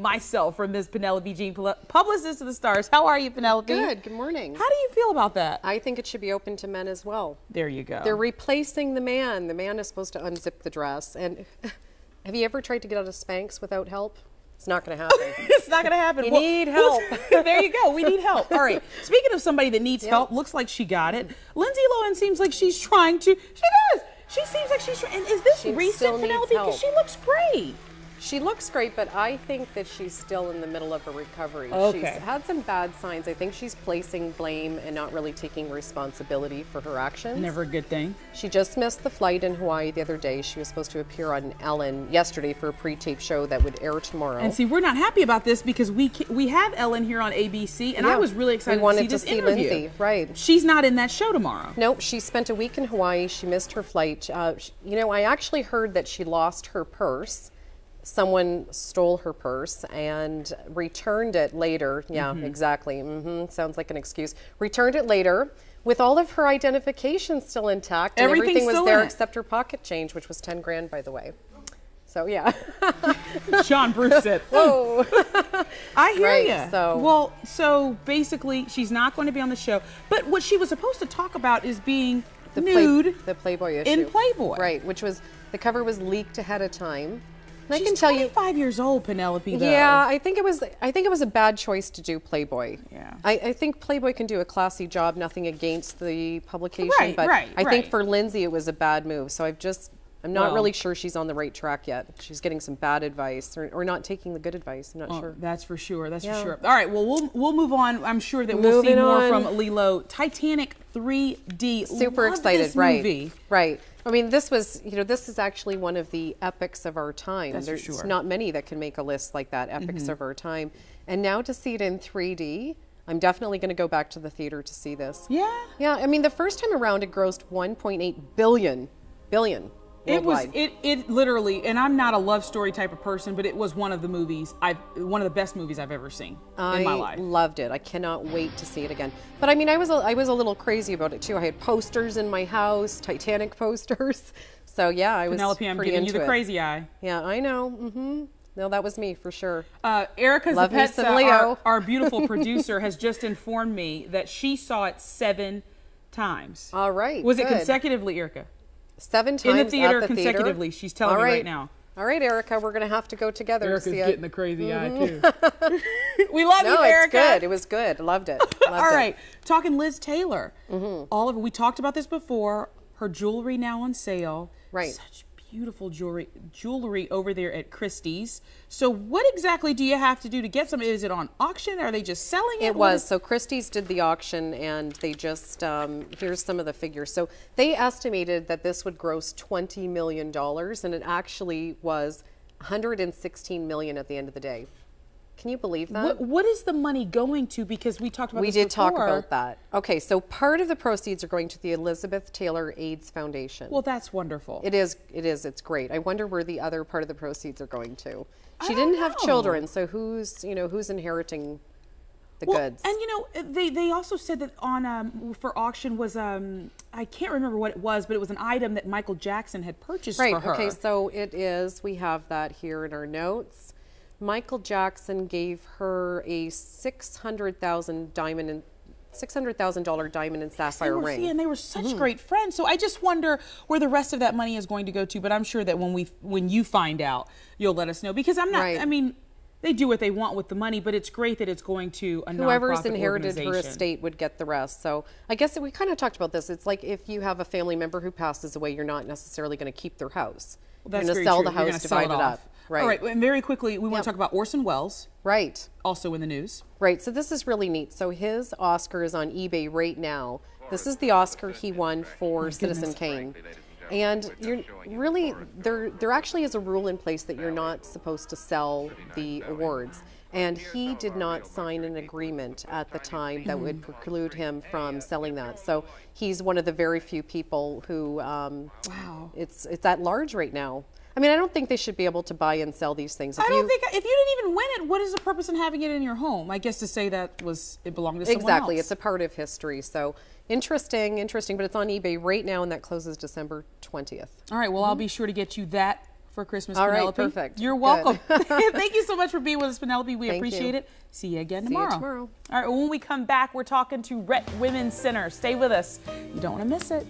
myself from Ms. Penelope Jean, publicist of the stars. How are you, Penelope? Good morning. How do you feel about that? I think it should be open to men as well. There you go. They're replacing the man. The man is supposed to unzip the dress. And have you ever tried to get out of Spanx without help? It's not going to happen. It's not going to happen. You need help. There you go. We need help. All right. Speaking of somebody that needs help, looks like she got it. Lindsay Lohan seems like she's trying to. She does. She seems like she's trying. And is this recent, Penelope? Because she looks great. She looks great, but I think that she's still in the middle of a recovery. Okay. She's had some bad signs. I think she's placing blame and not really taking responsibility for her actions. Never a good thing. She just missed the flight in Hawaii the other day. She was supposed to appear on Ellen yesterday for a pre-tape show that would air tomorrow. And see, we're not happy about this because we have Ellen here on ABC, and I was really excited to see this interview. Lindsay, right? She's not in that show tomorrow. Nope, she spent a week in Hawaii. She missed her flight. You know, I actually heard that she lost her purse. Someone stole her purse and returned it later. Yeah, exactly. Sounds like an excuse. Returned it later with all of her identification still intact. And everything was there except her pocket change, which was 10 grand, by the way. So, yeah. Sean Bruce said, whoa. I hear you. So. Well, so basically, she's not going to be on the show. But what she was supposed to talk about is being nude. The Playboy issue. In Playboy. Right, which was, the cover was leaked ahead of time. And She's 25 years old, Penelope, though. Yeah, I think it was a bad choice to do Playboy. Yeah. I think Playboy can do a classy job, nothing against the publication, but I think for Lindsay it was a bad move. So I'm not really sure she's on the right track yet. She's getting some bad advice or not taking the good advice. I'm not sure. That's for sure. That's for sure. All right, well, we'll move on. I'm sure that we'll see more from Lilo. Titanic 3D. Super excited, this movie. Right. I mean, this is actually one of the epics of our time. There's not many that can make a list like that, epics of our time. And now to see it in 3D, I'm definitely going to go back to the theater to see this. Yeah? Yeah, I mean, the first time around, it grossed 1.8 billion worldwide. It literally, and I'm not a love story type of person, but it was one of the one of the best movies I've ever seen in my life. I loved it. I cannot wait to see it again. But I mean, I was a little crazy about it too. I had posters in my house, Titanic posters. So yeah, I was Penelope, I'm giving you the crazy eye. Yeah, I know. No, that was me for sure. Erica Zapetza, our beautiful producer, has just informed me that she saw it 7 times. All right. Was it consecutively, Erica? 7 times in the theater at the consecutively. Theater. She's telling me right now. All right, Erica, we're going to have to go together Erica's to see it. Getting the crazy eye too. We love you, Erica. No, it's good. It was good. Loved it. All right, talking Liz Taylor. Oliver, we talked about this before. Her jewelry now on sale. Right. Such beautiful jewelry over there at Christie's. So what exactly do you have to do to get some? Is it on auction? Are they just selling it? It was. So Christie's did the auction and they just, here's some of the figures. So they estimated that this would gross $20 million and it actually was $116 million at the end of the day. Can you believe that? What is the money going to? Because we talked about this before. We did talk about that. Okay, so part of the proceeds are going to the Elizabeth Taylor AIDS Foundation. Well, that's wonderful. It is. It's great. I wonder where the other part of the proceeds are going to. She didn't have children, so who's inheriting the goods? And they also said that on for auction was I can't remember what it was, but it was an item that Michael Jackson had purchased for her. Okay, so it is. We have that here in our notes. Michael Jackson gave her a $600,000 diamond and sapphire ring. And they were such great friends. So I just wonder where the rest of that money is going to go to. But I'm sure that when you find out, you'll let us know. Because I'm not. I mean, they do what they want with the money, but it's great that it's going to a nonprofit Whoever's inherited organization. her estate would get the rest. So I guess we kind of talked about this. It's like if you have a family member who passes away, you're not necessarily going to keep their house. Well, you're going to sell the house, divide it up. Right. All right, and very quickly, we want to talk about Orson Welles. Right. Also in the news. Right, so this is really neat. So his Oscar is on eBay right now. This is the Oscar he won for Citizen Kane. And there actually is a rule in place that you're not supposed to sell the awards. And he did not sign an agreement at the time that would preclude him from selling that. So he's one of the very few people who, it's at large right now. I mean, I don't think they should be able to buy and sell these things. I don't think, if you didn't even win it, what is the purpose in having it in your home? I guess to say that it belonged to someone else. Exactly, it's a part of history. So interesting, but it's on eBay right now and that closes December 20th. All right, well, I'll be sure to get you that for Christmas, All Penelope. right, perfect. You're welcome. Thank you so much for being with us, Penelope. We appreciate it. See you again tomorrow. See you tomorrow. All right, when we come back, we're talking to Rhett Women's Center. Stay with us. You don't want to miss it.